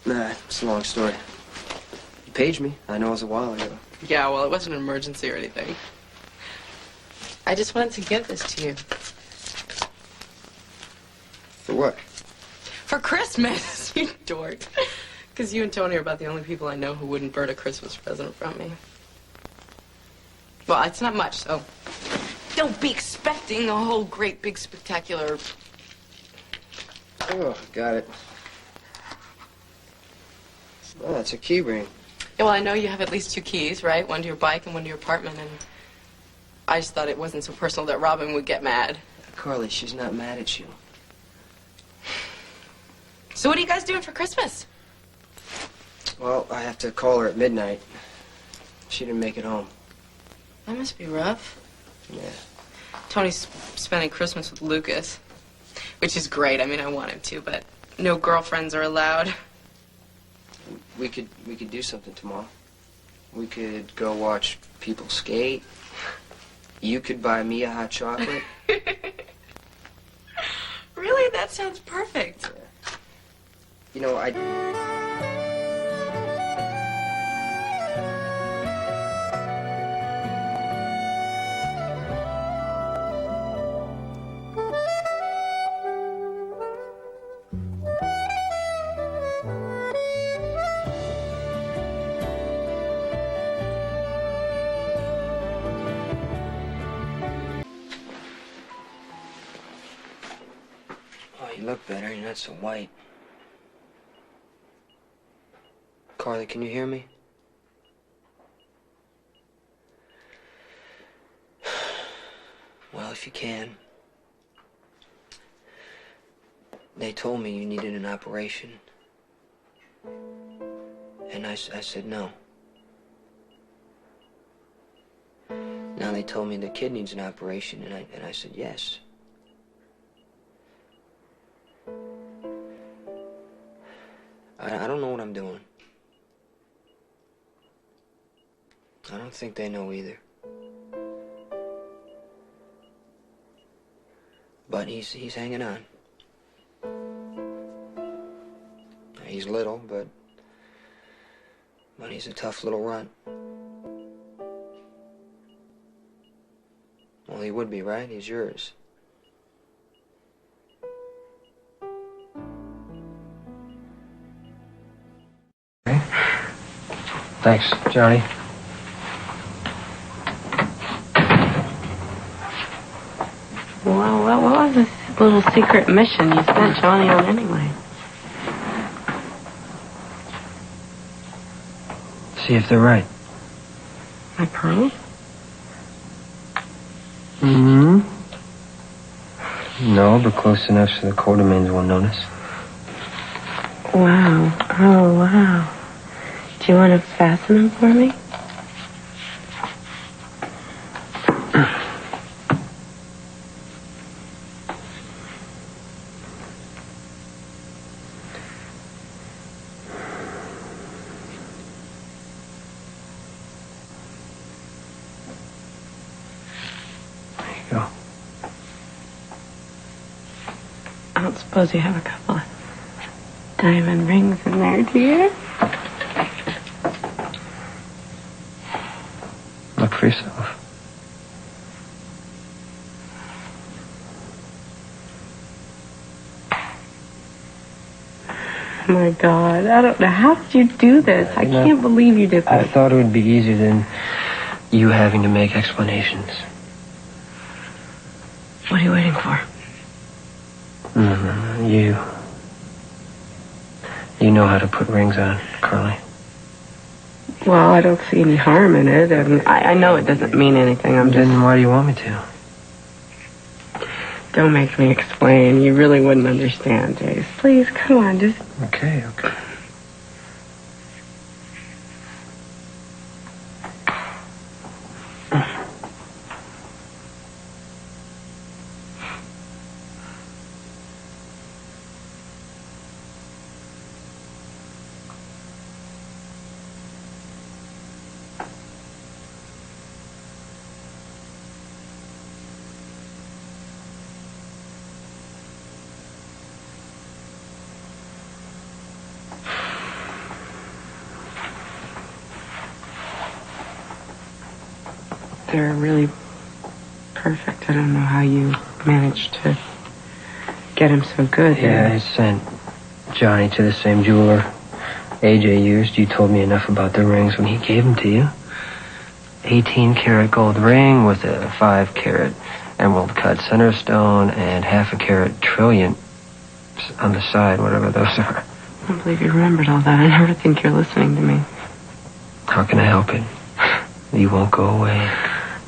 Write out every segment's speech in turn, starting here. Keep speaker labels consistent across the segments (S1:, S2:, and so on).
S1: Nah, it's a long story. You paged me. I know it was a while ago.
S2: Yeah, well, it wasn't an emergency or anything. I just wanted to give this to you.
S1: For what?
S2: For Christmas, you dork. Because you and Tony are about the only people I know who wouldn't burn a Christmas present from me. Well, it's not much, so don't be expecting a whole great big spectacular...
S1: Oh, got it. Oh, that's a key ring.
S2: Yeah, well, I know you have at least 2 keys, right? One to your bike and one to your apartment, and I just thought it wasn't so personal that Robin would get mad.
S1: Carly, she's not mad at you.
S2: So what are you guys doing for Christmas?
S1: Well, I have to call her at midnight. She didn't make it home.
S2: That must be rough.
S1: Yeah.
S2: Tony's spending Christmas with Lucas, which is great. I mean, I want him to, but no girlfriends are allowed.
S1: We could do something tomorrow. We could go watch people skate. You could buy me a hot chocolate.
S2: Really? That sounds perfect.
S1: Yeah. You know, Oh, you look better. You're not so white. Carly, can you hear me? Well, if you can. They told me you needed an operation. And I said no. Now they told me the kid needs an operation, and I said yes. I don't know what I'm doing. I don't think they know either. But he's hanging on. He's little, but he's a tough little runt. Well, he would be, right? He's yours. Okay. Thanks, Johnny.
S3: Well, what was this little secret mission you sent Johnny on anyway?
S1: See if they're right.
S3: My pearls?
S1: Mm-hmm. No, but close enough so the Quartermains won't notice.
S3: Wow. Oh, wow. Do you want to fasten them for me?
S1: Go.
S3: I don't suppose you have a couple of diamond rings in there, do you?
S1: Look for yourself.
S3: Oh, my God. I don't know. How did you do this? I can't believe you did this.
S1: I thought it would be easier than you having to make explanations.
S3: What are you waiting for?
S1: You. You know how to put rings on, Carly.
S3: Well, I don't see any harm in it. I know it doesn't mean anything.
S1: Then why do you want me to?
S3: Don't make me explain. You really wouldn't understand, Jace. Please, come on, just...
S1: Okay.
S3: they're really perfect. I don't know how you managed to get him so good.
S4: Yeah, I sent Johnny to the same jeweler AJ used. You told me enough about the rings when he gave them to you. 18-karat gold ring with a 5-carat emerald cut center stone and half a carat trillion on the side, whatever those are.
S3: I can't believe you remembered all that. I never think you're listening to me.
S4: How can I help it? You won't go away.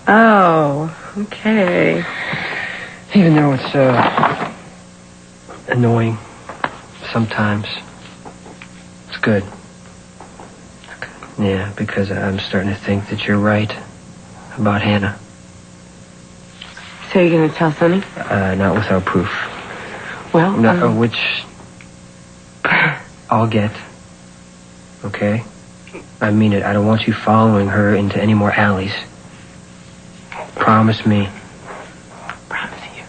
S3: Oh, okay.
S4: Even though it's annoying sometimes, it's good. Yeah, because I'm starting to think that you're right about Hannah.
S3: So you're going to tell Sonny?
S4: Not without proof.
S3: Well,
S4: No, which I'll get. Okay? I mean it. I don't want you following her into any more alleys. Promise me.
S3: promise you.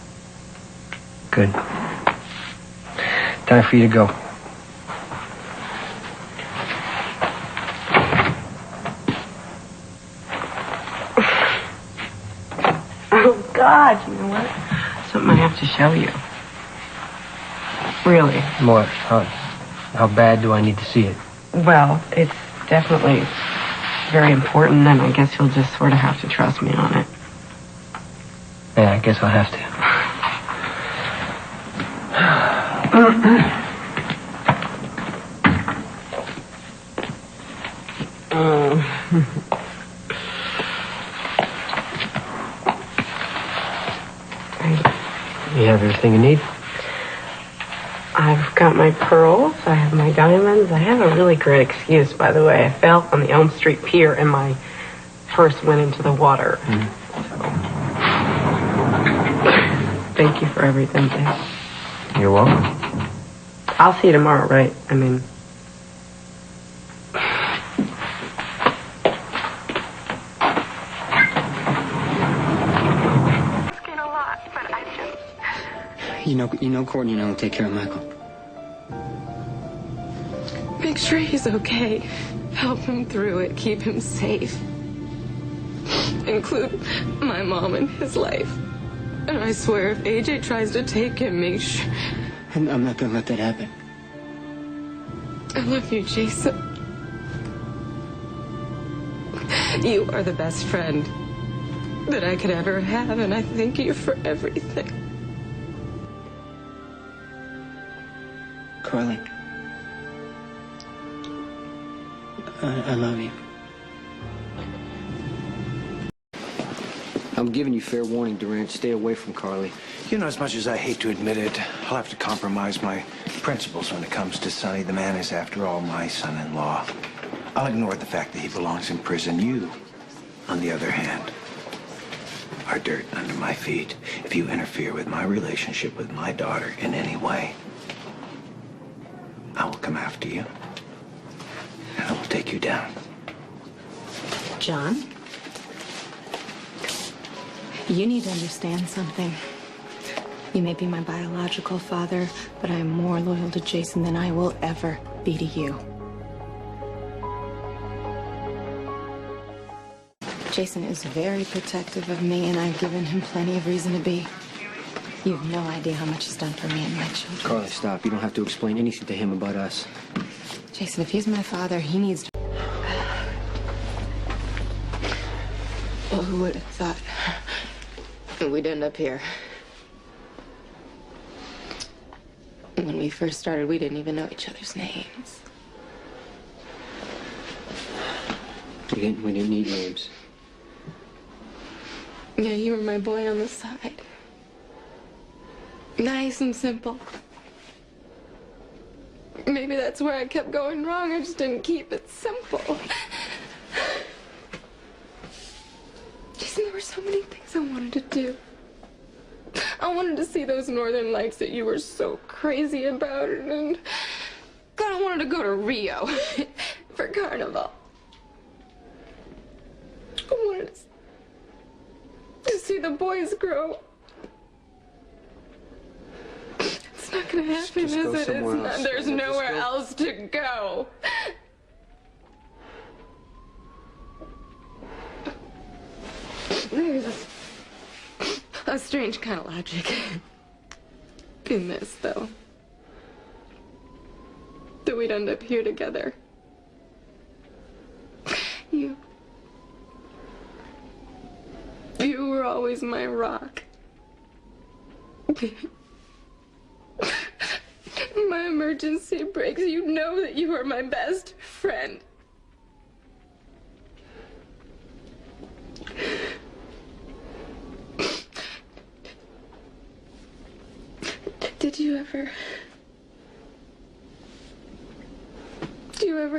S4: Good. Time for you to go.
S3: Oh, God, you know what? Something I have to show you. Really.
S4: What? How bad do I need to see it?
S3: Well, it's definitely very important, and I guess you'll just sort of have to trust me on it.
S4: Yeah, I guess I'll have to. You have everything you need?
S3: I've got my pearls, I have my diamonds, I have a really great excuse, by the way. I fell on the Elm Street Pier and my purse went into the water. So. Thank you for everything, Dad.
S4: You're welcome.
S3: I'll see you tomorrow, right? I mean...
S5: You know Courtney and I will take care of Michael.
S2: Make sure he's okay. Help him through it. Keep him safe. Include my mom in his life. And I swear, if AJ tries to take him, make sure...
S5: I'm not gonna let that happen.
S2: I love you, Jason. You are the best friend that I could ever have, and I thank you for everything.
S5: Carly. I love you.
S4: I'm giving you fair warning, Durant. Stay away from Carly.
S6: You know, as much as I hate to admit it, I'll have to compromise my principles when it comes to Sonny. The man is, after all, my son-in-law. I'll ignore the fact that he belongs in prison. You, on the other hand, are dirt under my feet. If you interfere with my relationship with my daughter in any way, I will come after you, and I will take you down.
S7: John, you need to understand something. You may be my biological father, but I am more loyal to Jason than I will ever be to you. Jason is very protective of me, and I've given him plenty of reason to be. You have no idea how much he's done for me and my children.
S4: Carly, stop. You don't have to explain anything to him about us.
S7: Jason, if he's my father, he needs to... Well, who would have thought we'd end up here? When we first started, we didn't even know each other's names.
S4: We didn't need names.
S2: Yeah, you were my boy on the side. Nice and simple. Maybe that's where I kept going wrong. I just didn't keep it simple. Jason, there were so many things I wanted to do. I wanted to see those northern lights that you were so crazy about, and God, I wanted to go to Rio for Carnival. I wanted to see the boys grow. It's not gonna happen,
S4: Just go
S2: is it?
S4: somewhere
S2: It's not.
S4: else.
S2: There's
S4: Just
S2: nowhere
S4: go.
S2: else to go.
S7: a strange kind of logic in this, though. That we'd end up here together. You were always my rock. My emergency breaks. You know that you are my best friend. Did you ever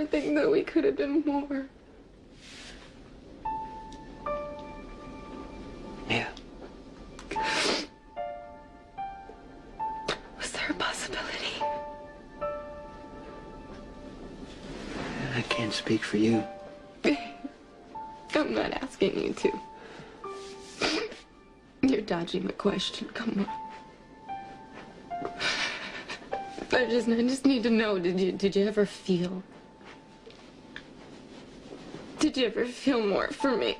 S7: think that we could have been more?
S5: Yeah.
S7: Was there a possibility?
S5: I can't speak for you.
S7: I'm not asking you to. You're dodging the question. Come on. I just need to know, did you ever feel? Did you ever feel more for me?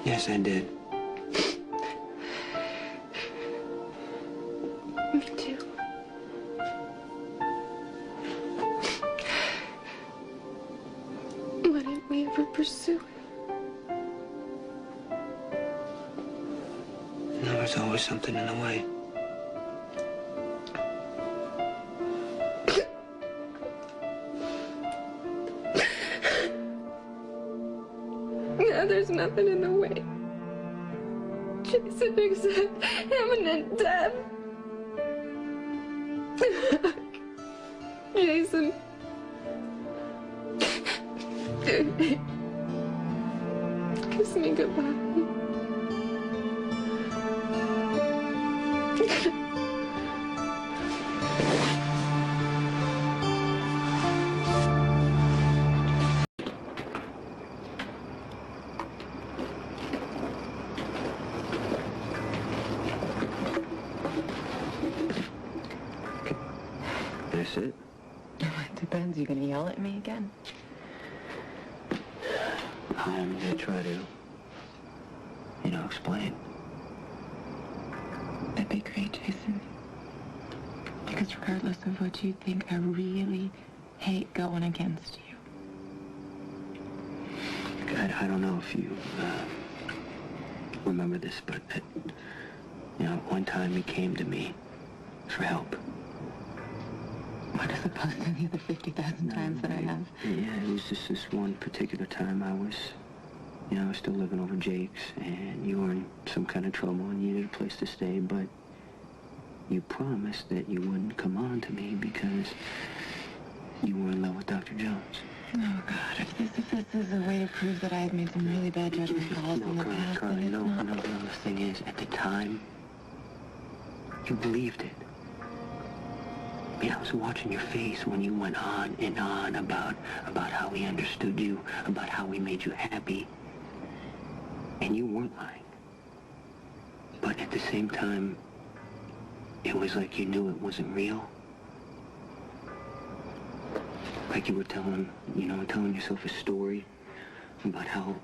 S5: Yes, I did.
S7: Me too. Why didn't we ever pursue it?
S5: There was always something in the way.
S7: Now there's nothing in the way. Jason, except imminent death. Jason. Kiss me goodbye.
S5: That's it.
S8: It depends. You gonna yell at me again?
S5: I'm gonna try to, explain.
S8: That'd be great, Jason. Because regardless of what you think, I really hate going against you.
S5: God, I don't know if you remember this, but one time you came to me for help.
S8: What as opposed to the other 50,000 times that I have?
S5: Yeah, it was just this one particular time I was still living over Jake's, and you were in some kind of trouble and you needed a place to stay, but you promised that you wouldn't come on to me because you were in love with Dr. Jones.
S8: Oh, God, if this is a way to prove that I have made some really bad judgment calls in the past,
S5: Carly,
S8: then it's not...
S5: No, the thing is, at the time, you believed it. I was watching your face when you went on and on about how we understood you, about how we made you happy. And you weren't lying. But at the same time, it was like you knew it wasn't real. Like you were telling yourself a story about how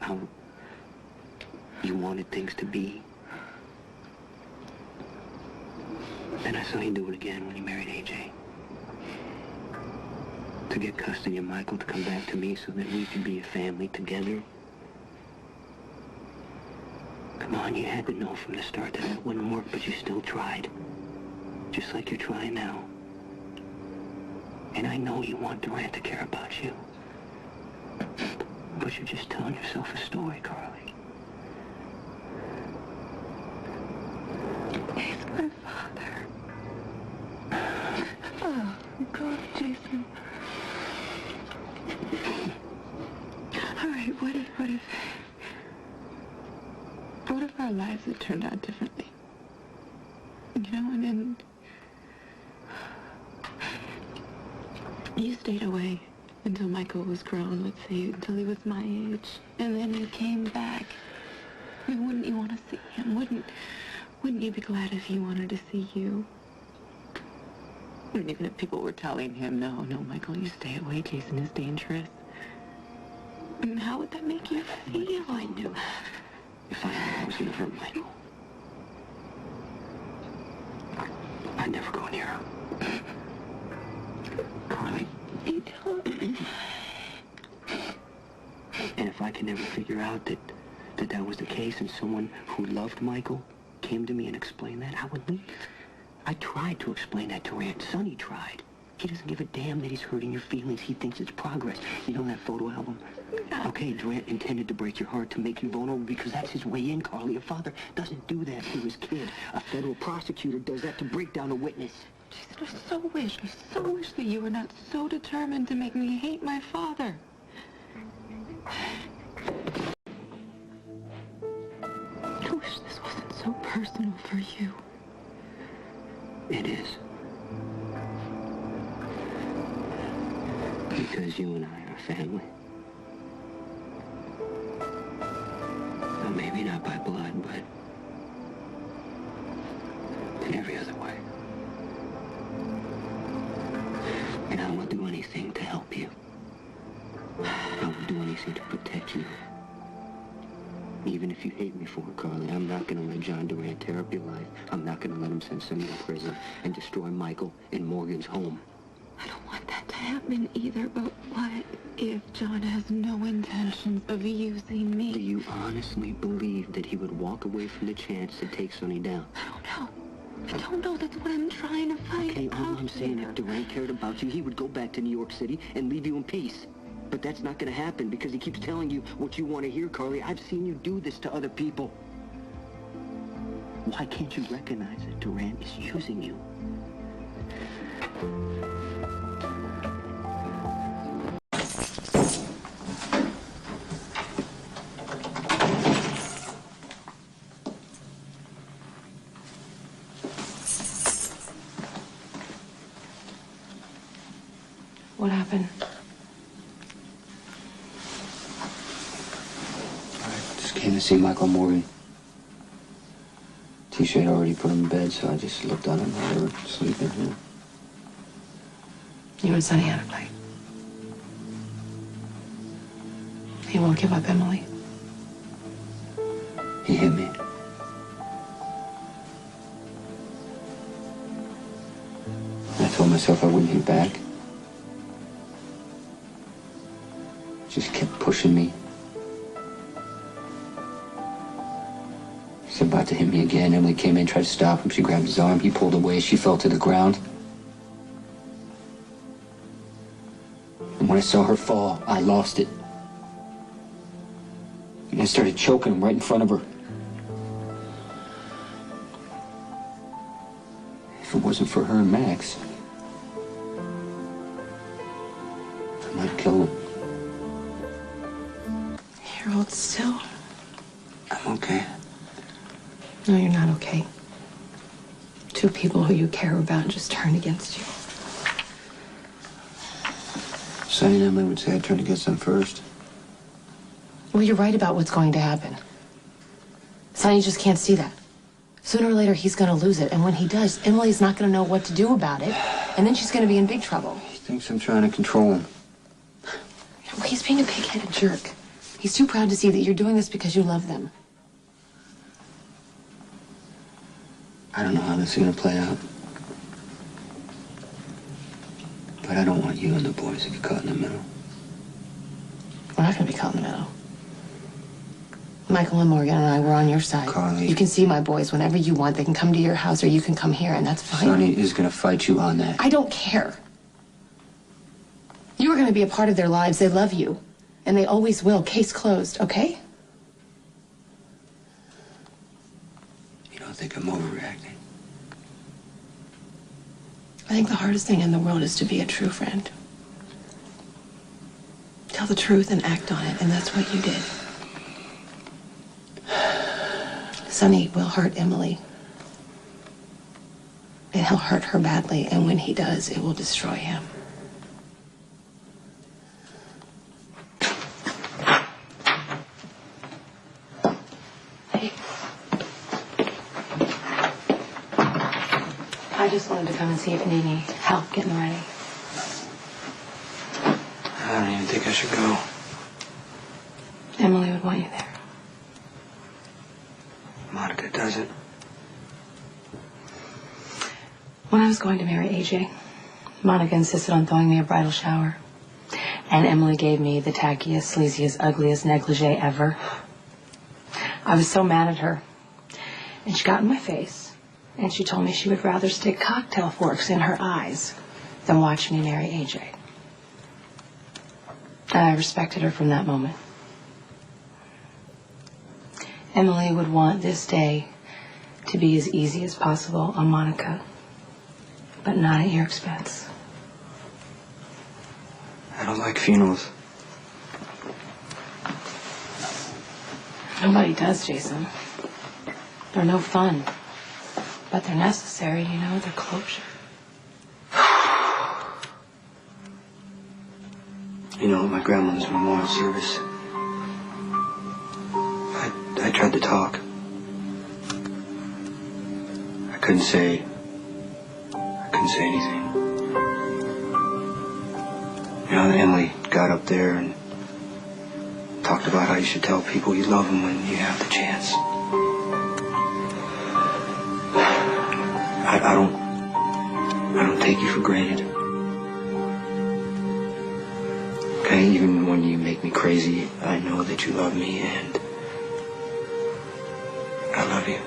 S5: you wanted things to be. Then I saw you do it again when you married AJ. To get custody of Michael, to come back to me so that we could be a family together. Come on, you had to know from the start that it wouldn't work, but you still tried. Just like you're trying now. And I know you want Durant to care about you. But you're just telling yourself a story, Carly.
S8: He's my father. Oh, God, Jason. All right, what if our lives had turned out differently? And you stayed away until Michael was grown, let's say, until he was my age, and then he came back. I mean, wouldn't you want to see him? Wouldn't you be glad if he wanted to see you? And even if people were telling him, no, Michael, you stay away, Jason is dangerous. And how would that make you feel?
S5: I knew. If I was going to hurt Michael, I'd never go near him. Carly. And if I could never figure out that was the case and someone who loved Michael came to me and explained that, I would leave. I tried to explain that to Rand. Sonny tried. He doesn't give a damn that he's hurting your feelings. He thinks it's progress. You know that photo album? Okay, Durant intended to break your heart to make you vulnerable because that's his way in, Carly. A father doesn't do that to his kid. A federal prosecutor does that to break down a witness.
S8: I so wish that you were not so determined to make me hate my father. I wish this wasn't so personal for you.
S5: It is. Because you and I are family. Well, maybe not by blood, but in every other way. And I will do anything to help you. I will do anything to protect you. Even if you hate me for it, Carly, I'm not going to let John Durant tear up your life. I'm not going to let him send Sonny to prison and destroy Michael and Morgan's home.
S8: I don't want that to happen either, but what if John has no intentions of using me?
S5: Do you honestly believe that he would walk away from the chance to take Sonny down?
S8: I don't know. That's what I'm trying to find
S5: Okay, all
S8: out
S5: I'm saying,
S8: here.
S5: if Durant cared about you, he would go back to New York City and leave you in peace. But that's not going to happen because he keeps telling you what you want to hear, Carly. I've seen you do this to other people. Why can't you recognize that Durant is using you?
S2: What happened?
S5: Came to see Michael Morgan. Tisha had already put him in bed, so I just looked on him while they were sleeping.
S2: You and Sonny had a fight. He won't give up Emily.
S5: He hit me. I told myself I wouldn't hit back. Just kept pushing me. He's about to hit me again. Emily came in, tried to stop him. She grabbed his arm. He pulled away. She fell to the ground. And when I saw her fall, I lost it. And I started choking him right in front of her. If it wasn't for her and Max, I might kill him.
S2: Harold, still?
S5: I'm okay.
S2: No, you're not okay. Two people who you care about just turned against you.
S5: Sonny and Emily would say I turned against them first.
S2: Well, you're right about what's going to happen. Sonny just can't see that. Sooner or later, he's going to lose it. And when he does, Emily's not going to know what to do about it. And then she's going to be in big trouble.
S5: He thinks I'm trying to control him.
S2: Well, he's being a pig-headed jerk. He's too proud to see that you're doing this because you love them.
S5: I don't know how this is going to play out. But I don't want you and the boys to get caught in the middle.
S2: We're not going to be caught in the middle. Michael and Morgan and I were on your side.
S5: Carly.
S2: You can see my boys whenever you want. They can come to your house or you can come here, and that's fine.
S5: Sonny is going to fight you on that.
S2: I don't care. You are going to be a part of their lives. They love you. And they always will. Case closed, okay?
S5: You don't think I'm overreacting?
S2: I think the hardest thing in the world is to be a true friend. Tell the truth and act on it, and that's what you did. Sonny will hurt Emily. And he'll hurt her badly, and when he does, it will destroy him. Hey. I just wanted to come and see if you need any help getting ready.
S5: I don't even think I should go.
S7: was going to marry AJ, Monica insisted on throwing me a bridal shower. And Emily gave me the tackiest, sleaziest, ugliest negligee ever. I was so mad at her. And she got in my face. And she told me she would rather stick cocktail forks in her eyes than watch me marry AJ. And I respected her from that moment. Emily would want this day to be as easy as possible on Monica, but not at your expense.
S4: I don't like funerals.
S7: Nobody does, Jason. They're no fun. But they're necessary, you know, they're closure.
S4: You know, at my grandmother's memorial service, I tried to talk. I couldn't say anything. You know, Emily got up there and talked about how you should tell people you love them when you have the chance. I don't take you for granted. Okay, even when you make me crazy, I know that you love me, and I love you.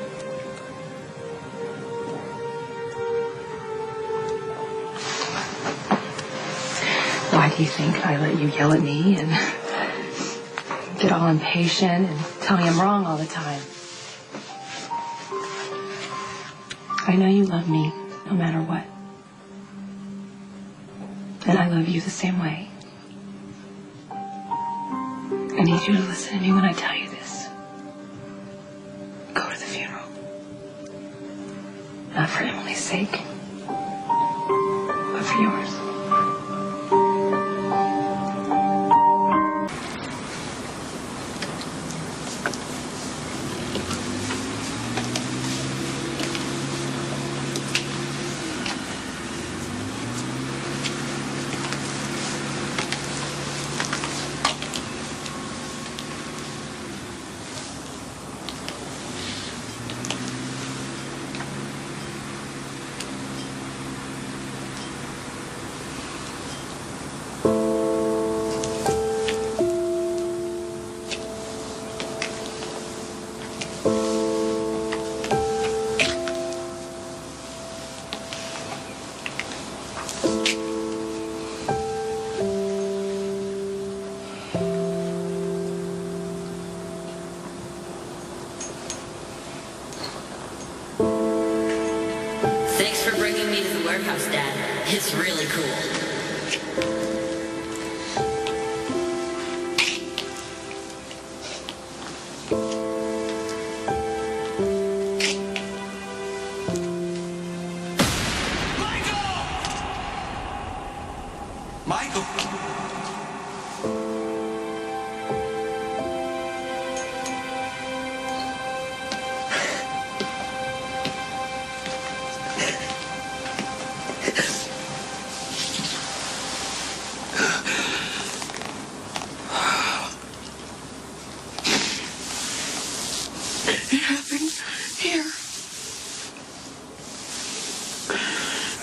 S7: Why do you think I let you yell at me and get all impatient and tell me I'm wrong all the time? I know you love me no matter what. And I love you the same way. I need you to listen to me when I tell you this. Go to the funeral. Not for Emily's sake, but for yours.
S9: Thanks for bringing me to the warehouse, Dad. It's really cool.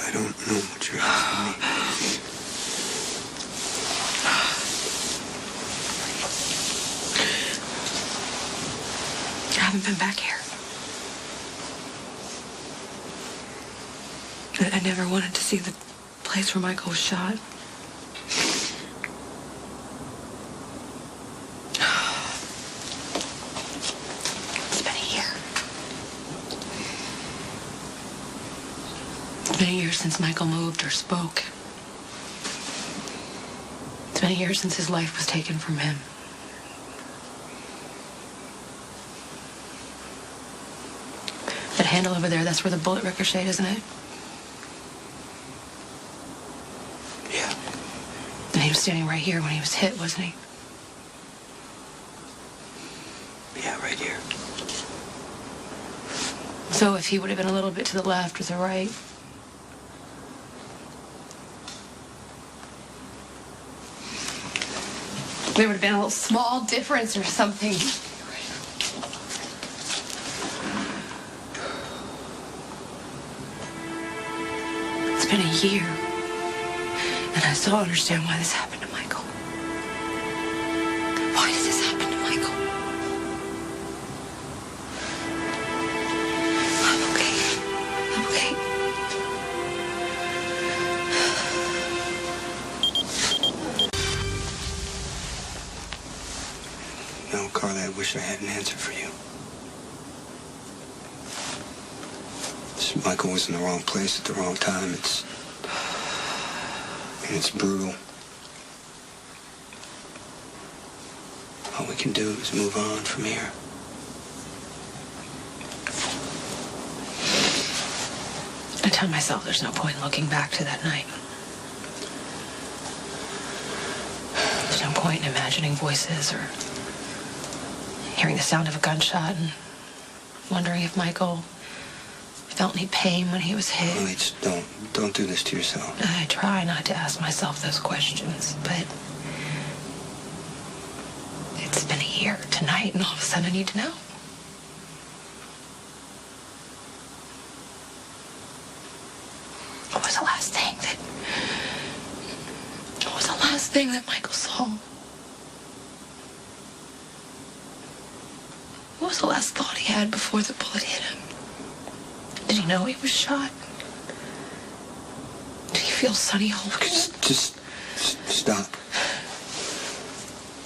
S4: I don't know what you're asking me.
S7: I haven't been back here. I never wanted to see the place where Michael was shot. It's been a year. It's been a year since Michael moved or spoke. It's been a year since his life was taken from him. That handle over there, that's where the bullet ricocheted, isn't it?
S4: Yeah.
S7: And he was standing right here when he was hit, wasn't he?
S4: Yeah, right here.
S7: So if he would have been a little bit to the left or the right, there would have been a little small difference or something. been a year. And I still don't understand why this happened to Michael. Why did this happen to Michael? I'm okay. I'm okay.
S5: No, Carly, I wish I had an answer for you. Michael was in the wrong place at the wrong time. It's brutal. All we can do is move on from here.
S7: I tell myself there's no point in looking back to that night. There's no point in imagining voices or hearing the sound of a gunshot and wondering if Michael felt any pain when he was hit.
S5: Lily, just don't do this to yourself.
S7: I try not to ask myself those questions, but it's been a year tonight, and all of a sudden I need to know. What was the last thing that Michael saw? What was the last thought he had before the bullet hit him? Did he know he was shot? Did he feel Sonny hold him?
S5: Just stop.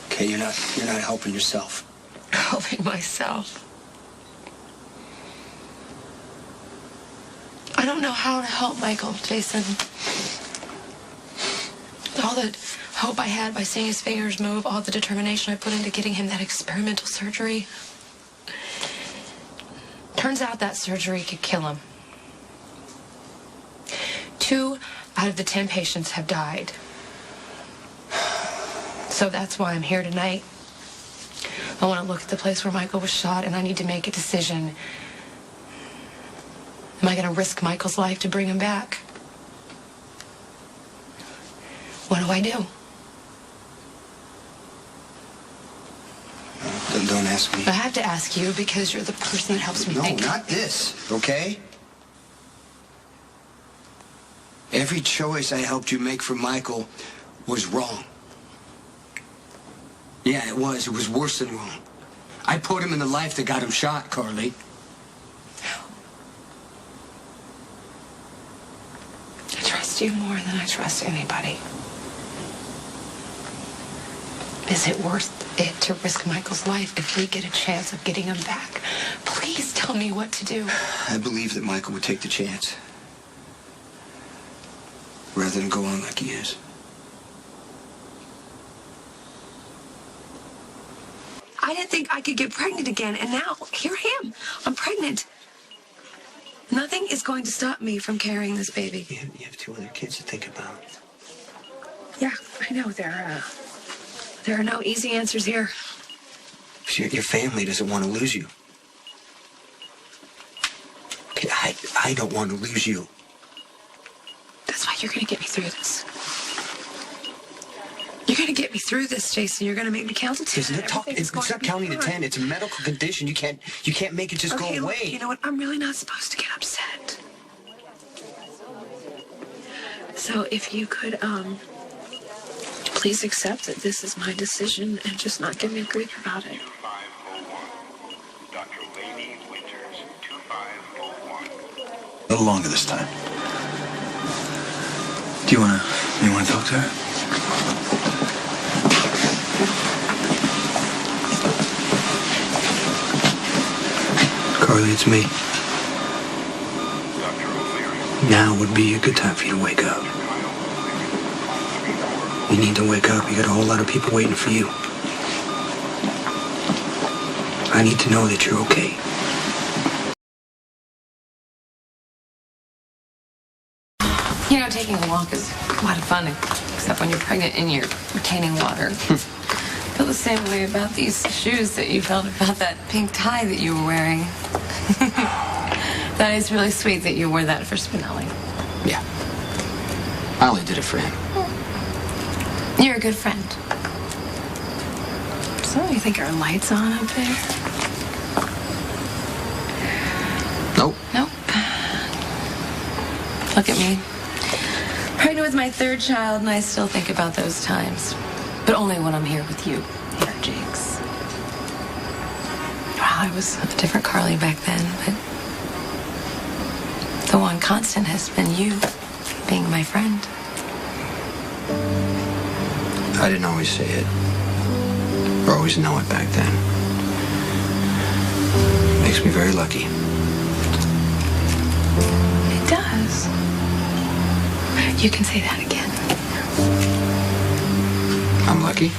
S5: Okay, you're not helping yourself.
S7: Helping myself. I don't know how to help Michael, Jason. All the hope I had by seeing his fingers move, all the determination I put into getting him that experimental surgery. Turns out that surgery could kill him. 2 out of the 10 patients have died. So that's why I'm here tonight. I want to look at the place where Michael was shot, and I need to make a decision. Am I going to risk Michael's life to bring him back? What do I do?
S5: Don't ask me.
S7: I have to ask you because you're the person that helps me think.
S5: No, not this, okay? Every choice I helped you make for Michael was wrong. Yeah, it was. It was worse than wrong. I put him in the life that got him shot, Carly.
S7: I trust you more than I trust anybody. Is it worth it to risk Michael's life if we get a chance of getting him back? Please tell me what to do.
S5: I believe that Michael would take the chance. Rather than go on like he is.
S7: I didn't think I could get pregnant again, and now here I am. I'm pregnant. Nothing is going to stop me from carrying this baby.
S5: You have 2 other kids to think about.
S7: Yeah, I know. There are no easy answers here.
S5: Your family doesn't want to lose you. Okay, I don't want to lose you.
S7: That's why you're going to get me through this. You're going to get me through this, Jason. You're going to make me count to 10.
S5: It's not counting to 10. It's a medical condition. You can't make it just go away.
S7: Look, you know what? I'm really not supposed to get upset. So if you could, please accept that this is my decision and just not give me grief about it.
S6: A little longer this time. Do you wanna talk to her?
S5: Carly, it's me. Now would be a good time for you to wake up. You need to wake up. You got a whole lot of people waiting for you. I need to know that you're okay.
S7: You know, taking a walk is a lot of fun, except when you're pregnant and you're retaining water. I feel the same way about these shoes that you felt about that pink tie that you were wearing. That is really sweet that you wore that for Spinelli.
S5: Yeah. I only did it for him.
S7: You're a good friend. So you think our lights on up there?
S5: Nope.
S7: Nope. Look at me. Pregnant with my third child, and I still think about those times. But only when I'm here with you, here, Jakes. Well, I was a different Carly back then, but the one constant has been you, being my friend.
S6: I didn't always say it, or always know it back then. Makes me very lucky.
S7: It does. You can say that again.
S6: I'm lucky?